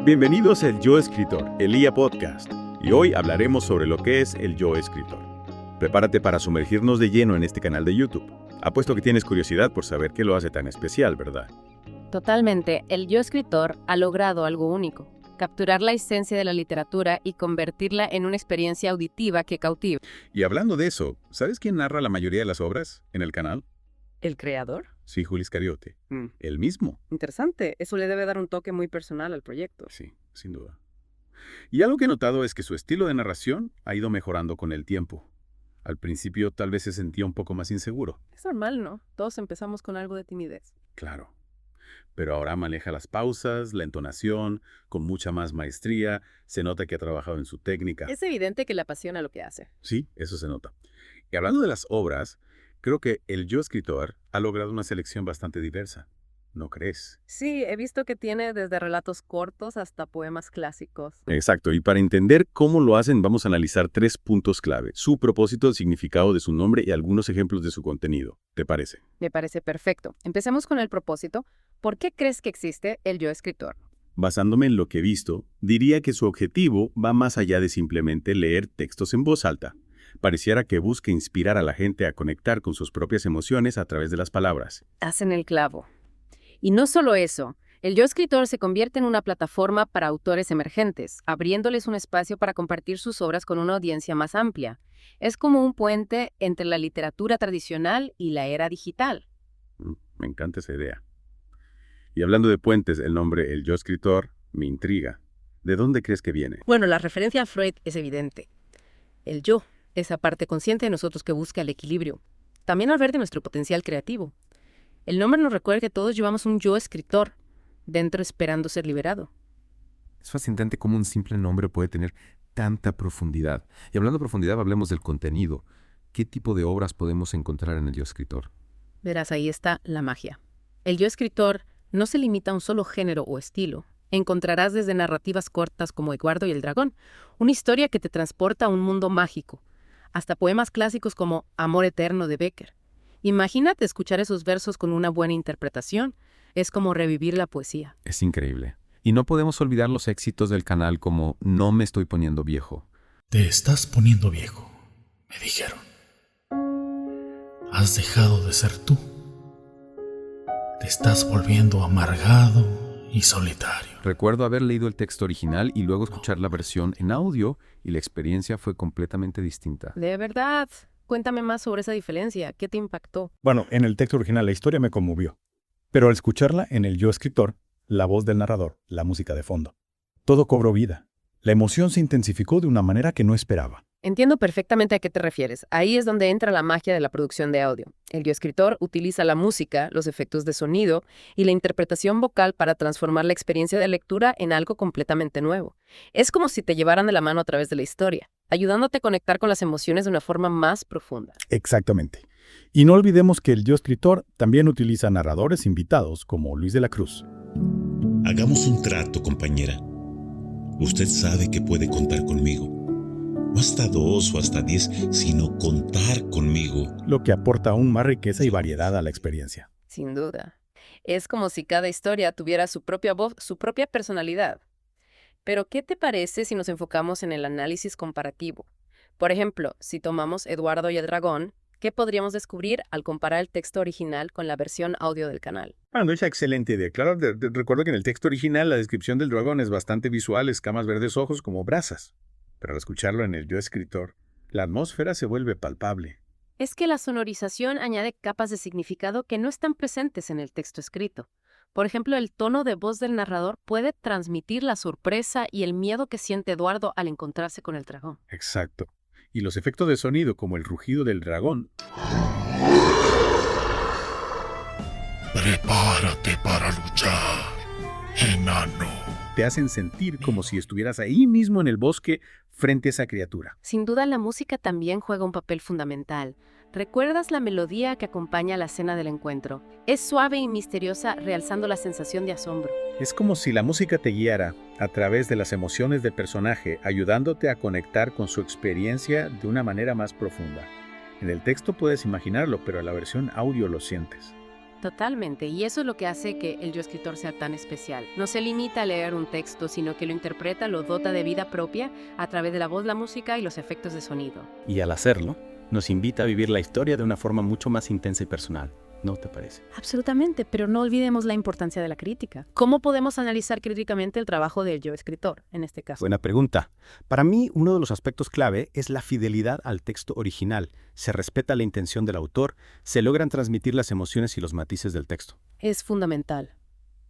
Bienvenidos al Yo Escritor, el IA Podcast, y hoy hablaremos sobre lo que es el Yo Escritor. Prepárate para sumergirnos de lleno en este canal de YouTube. Apuesto que tienes curiosidad por saber qué lo hace tan especial, ¿verdad? Totalmente, el yo escritor ha logrado algo único, capturar la esencia de la literatura y convertirla en una experiencia auditiva que cautiva. Y hablando de eso, ¿sabes quién narra la mayoría de las obras en el canal? ¿El creador? Sí, Julio Iscariote. El mismo. Interesante, eso le debe dar un toque muy personal al proyecto. Sí, sin duda. Y algo que he notado es que su estilo de narración ha ido mejorando con el tiempo. Al principio tal vez se sentía un poco más inseguro. Es normal, ¿no? Todos empezamos con algo de timidez. Claro. Pero ahora maneja las pausas, la entonación, con mucha más maestría. Se nota que ha trabajado en su técnica. Es evidente que le apasiona lo que hace. Sí, eso se nota. Y hablando de las obras, creo que el Yo Escritor ha logrado una selección bastante diversa. ¿No crees? Sí, he visto que tiene desde relatos cortos hasta poemas clásicos. Exacto, y para entender cómo lo hacen vamos a analizar 3 puntos clave: su propósito, el significado de su nombre y algunos ejemplos de su contenido. ¿Te parece? Me parece perfecto. Empecemos con el propósito. ¿Por qué crees que existe el yo escritor? Basándome en lo que he visto, diría que su objetivo va más allá de simplemente leer textos en voz alta. Pareciera que busca inspirar a la gente a conectar con sus propias emociones a través de las palabras. Hacen el clavo. Y no solo eso, el yo escritor se convierte en una plataforma para autores emergentes, abriéndoles un espacio para compartir sus obras con una audiencia más amplia. Es como un puente entre la literatura tradicional y la era digital. Me encanta esa idea. Y hablando de puentes, el nombre El Yo Escritor me intriga. ¿De dónde crees que viene? Bueno, la referencia a Freud es evidente. El yo, esa parte consciente de nosotros que busca el equilibrio. También al ver de nuestro potencial creativo. El nombre nos recuerda que todos llevamos un yo escritor dentro esperando ser liberado. Es fascinante cómo un simple nombre puede tener tanta profundidad. Y hablando de profundidad, hablemos del contenido. ¿Qué tipo de obras podemos encontrar en el yo escritor? Verás, ahí está la magia. El yo escritor no se limita a un solo género o estilo. Encontrarás desde narrativas cortas como Eduardo y el Dragón, una historia que te transporta a un mundo mágico, hasta poemas clásicos como Amor Eterno de Becker. Imagínate escuchar esos versos con una buena interpretación. Es como revivir la poesía. Es increíble. Y no podemos olvidar los éxitos del canal como No me estoy poniendo viejo. Te estás poniendo viejo, me dijeron. Has dejado de ser tú. Te estás volviendo amargado y solitario. Recuerdo haber leído el texto original y luego escuchar la versión en audio y la experiencia fue completamente distinta. De verdad. Cuéntame más sobre esa diferencia. ¿Qué te impactó? Bueno, en el texto original la historia me conmovió, pero al escucharla en el yo escritor, la voz del narrador, la música de fondo, todo cobró vida. La emoción se intensificó de una manera que no esperaba. Entiendo perfectamente a qué te refieres. Ahí es donde entra la magia de la producción de audio. El yo escritor utiliza la música, los efectos de sonido y la interpretación vocal para transformar la experiencia de lectura en algo completamente nuevo. Es como si te llevaran de la mano a través de la historia, ayudándote a conectar con las emociones de una forma más profunda. Exactamente. Y no olvidemos que el yo escritor también utiliza narradores invitados como Luis de la Cruz. Hagamos un trato, compañera. Usted sabe que puede contar conmigo. No hasta 2 o hasta 10, sino contar conmigo. Lo que aporta aún más riqueza y variedad a la experiencia. Sin duda. Es como si cada historia tuviera su propia voz, su propia personalidad. Pero, ¿qué te parece si nos enfocamos en el análisis comparativo? Por ejemplo, si tomamos Eduardo y el Dragón, ¿qué podríamos descubrir al comparar el texto original con la versión audio del canal? Bueno, esa excelente idea. Claro, recuerdo que en el texto original la descripción del dragón es bastante visual, escamas verdes, ojos como brasas. Pero al escucharlo en el Yo Escritor, la atmósfera se vuelve palpable. Es que la sonorización añade capas de significado que no están presentes en el texto escrito. Por ejemplo, el tono de voz del narrador puede transmitir la sorpresa y el miedo que siente Eduardo al encontrarse con el dragón. Exacto. Y los efectos de sonido, como el rugido del dragón, Prepárate para luchar, enano. te hacen sentir como si estuvieras ahí mismo en el bosque frente a esa criatura. Sin duda, la música también juega un papel fundamental. ¿Recuerdas la melodía que acompaña la escena del encuentro? Es suave y misteriosa, realzando la sensación de asombro. Es como si la música te guiara a través de las emociones del personaje, ayudándote a conectar con su experiencia de una manera más profunda. En el texto puedes imaginarlo, pero en la versión audio lo sientes. Totalmente, y eso es lo que hace que el yo escritor sea tan especial. No se limita a leer un texto, sino que lo interpreta, lo dota de vida propia a través de la voz, la música y los efectos de sonido. Y al hacerlo, nos invita a vivir la historia de una forma mucho más intensa y personal. ¿No te parece? Absolutamente, pero no olvidemos la importancia de la crítica. ¿Cómo podemos analizar críticamente el trabajo del yo escritor, en este caso? Buena pregunta. Para mí, uno de los aspectos clave es la fidelidad al texto original. Se respeta la intención del autor, se logran transmitir las emociones y los matices del texto. Es fundamental.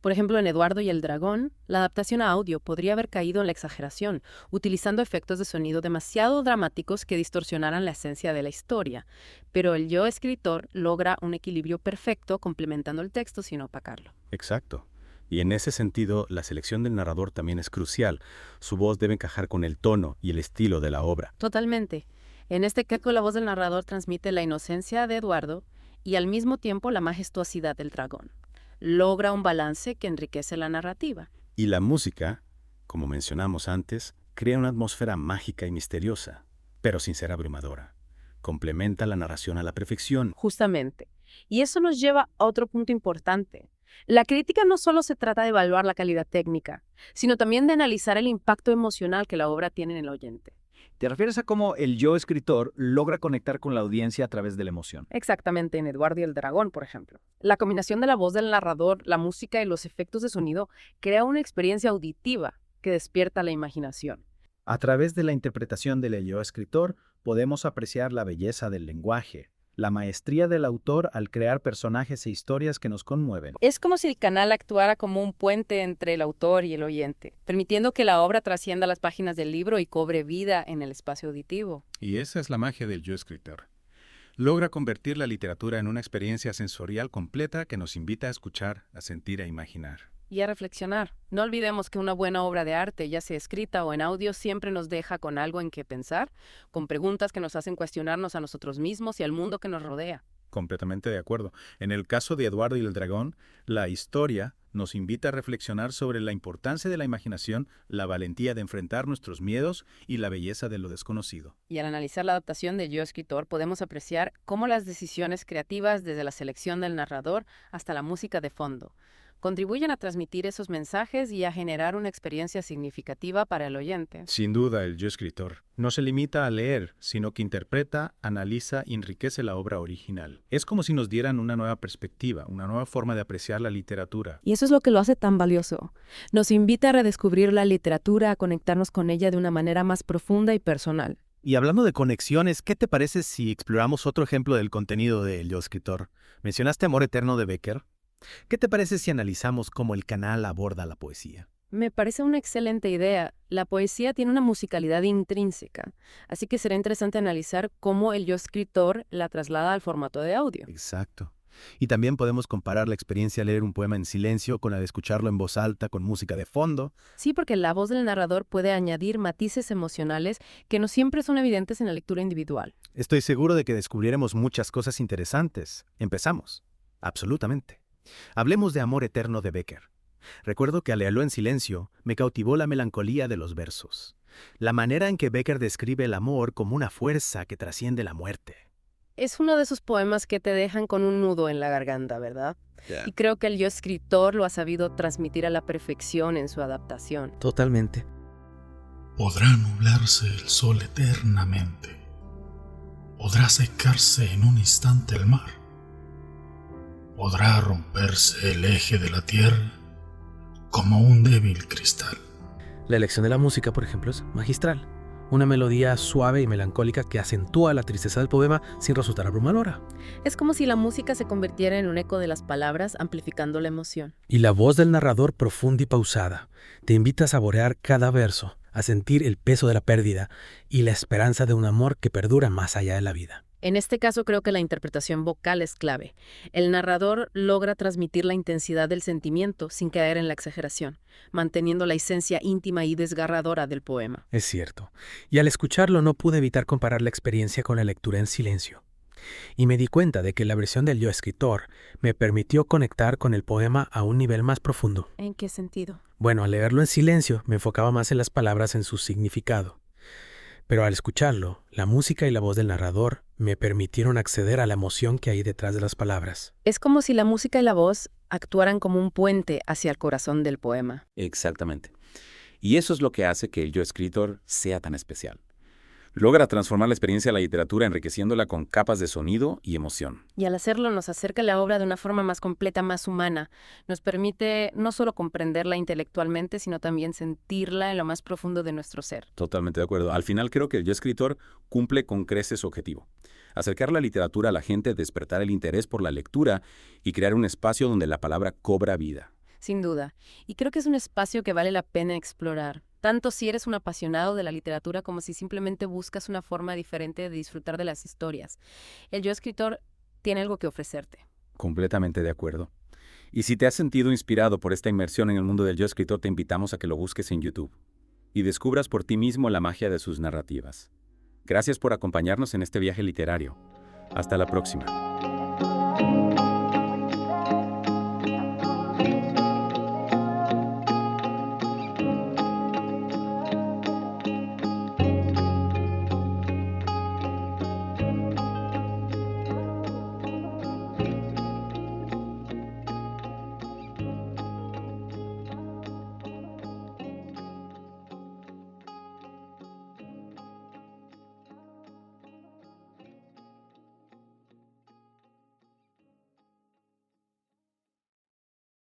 Por ejemplo, en Eduardo y el Dragón, la adaptación a audio podría haber caído en la exageración, utilizando efectos de sonido demasiado dramáticos que distorsionaran la esencia de la historia. Pero el yo escritor logra un equilibrio perfecto complementando el texto sin opacarlo. Exacto. Y en ese sentido, la selección del narrador también es crucial. Su voz debe encajar con el tono y el estilo de la obra. Totalmente. En este caso, la voz del narrador transmite la inocencia de Eduardo y al mismo tiempo la majestuosidad del dragón. Logra un balance que enriquece la narrativa. Y la música, como mencionamos antes, crea una atmósfera mágica y misteriosa, pero sin ser abrumadora. Complementa la narración a la perfección. Justamente. Y eso nos lleva a otro punto importante. La crítica no solo se trata de evaluar la calidad técnica, sino también de analizar el impacto emocional que la obra tiene en el oyente. ¿Te refieres a cómo el yo escritor logra conectar con la audiencia a través de la emoción? Exactamente, en Eduardo y el Dragón, por ejemplo. La combinación de la voz del narrador, la música y los efectos de sonido crea una experiencia auditiva que despierta la imaginación. A través de la interpretación del yo escritor, podemos apreciar la belleza del lenguaje, la maestría del autor al crear personajes e historias que nos conmueven. Es como si el canal actuara como un puente entre el autor y el oyente, permitiendo que la obra trascienda las páginas del libro y cobre vida en el espacio auditivo. Y esa es la magia del yo escritor. Logra convertir la literatura en una experiencia sensorial completa que nos invita a escuchar, a sentir, a imaginar. Y a reflexionar. No olvidemos que una buena obra de arte, ya sea escrita o en audio, siempre nos deja con algo en que pensar, con preguntas que nos hacen cuestionarnos a nosotros mismos y al mundo que nos rodea. Completamente de acuerdo. En el caso de Eduardo y el Dragón, la historia nos invita a reflexionar sobre la importancia de la imaginación, la valentía de enfrentar nuestros miedos y la belleza de lo desconocido. Y al analizar la adaptación de Yo Escritor, podemos apreciar cómo las decisiones creativas, desde la selección del narrador hasta la música de fondo, contribuyen a transmitir esos mensajes y a generar una experiencia significativa para el oyente. Sin duda, el yo escritor no se limita a leer, sino que interpreta, analiza y enriquece la obra original. Es como si nos dieran una nueva perspectiva, una nueva forma de apreciar la literatura. Y eso es lo que lo hace tan valioso. Nos invita a redescubrir la literatura, a conectarnos con ella de una manera más profunda y personal. Y hablando de conexiones, ¿qué te parece si exploramos otro ejemplo del contenido del yo escritor? Mencionaste Amor Eterno de Becker. ¿Qué te parece si analizamos cómo el canal aborda la poesía? Me parece una excelente idea. La poesía tiene una musicalidad intrínseca, así que será interesante analizar cómo el yo escritor la traslada al formato de audio. Exacto. Y también podemos comparar la experiencia de leer un poema en silencio con la de escucharlo en voz alta con música de fondo. Sí, porque la voz del narrador puede añadir matices emocionales que no siempre son evidentes en la lectura individual. Estoy seguro de que descubriremos muchas cosas interesantes. Empezamos. Absolutamente. Hablemos de Amor Eterno de Becker. Recuerdo que al leerlo en silencio me cautivó la melancolía de los versos. La manera en que Becker describe el amor como una fuerza que trasciende la muerte. Es uno de esos poemas que te dejan con un nudo en la garganta, ¿verdad? Y creo que el yo escritor lo ha sabido transmitir a la perfección en su adaptación. Totalmente. Podrá nublarse el sol eternamente. Podrá secarse en un instante el mar. Podrá romperse el eje de la tierra como un débil cristal. La elección de la música, por ejemplo, es magistral. Una melodía suave y melancólica que acentúa la tristeza del poema sin resultar abrumadora. Es como si la música se convirtiera en un eco de las palabras, amplificando la emoción. Y la voz del narrador profunda y pausada te invita a saborear cada verso, a sentir el peso de la pérdida y la esperanza de un amor que perdura más allá de la vida. En este caso creo que la interpretación vocal es clave. El narrador logra transmitir la intensidad del sentimiento sin caer en la exageración, manteniendo la esencia íntima y desgarradora del poema. Es cierto. Y al escucharlo no pude evitar comparar la experiencia con la lectura en silencio. Y me di cuenta de que la versión del yo escritor me permitió conectar con el poema a un nivel más profundo. ¿En qué sentido? Bueno, al leerlo en silencio me enfocaba más en las palabras, en su significado. Pero al escucharlo, la música y la voz del narrador me permitieron acceder a la emoción que hay detrás de las palabras. Es como si la música y la voz actuaran como un puente hacia el corazón del poema. Exactamente. Y eso es lo que hace que el yo escritor sea tan especial. Logra transformar la experiencia de la literatura enriqueciéndola con capas de sonido y emoción. Y al hacerlo nos acerca a la obra de una forma más completa, más humana. Nos permite no solo comprenderla intelectualmente, sino también sentirla en lo más profundo de nuestro ser. Totalmente de acuerdo. Al final creo que el yo escritor cumple con creces su objetivo. Acercar la literatura a la gente, despertar el interés por la lectura y crear un espacio donde la palabra cobra vida. Sin duda. Y creo que es un espacio que vale la pena explorar. Tanto si eres un apasionado de la literatura como si simplemente buscas una forma diferente de disfrutar de las historias. El yo escritor tiene algo que ofrecerte. Completamente de acuerdo. Y si te has sentido inspirado por esta inmersión en el mundo del yo escritor, te invitamos a que lo busques en YouTube y descubras por ti mismo la magia de sus narrativas. Gracias por acompañarnos en este viaje literario. Hasta la próxima.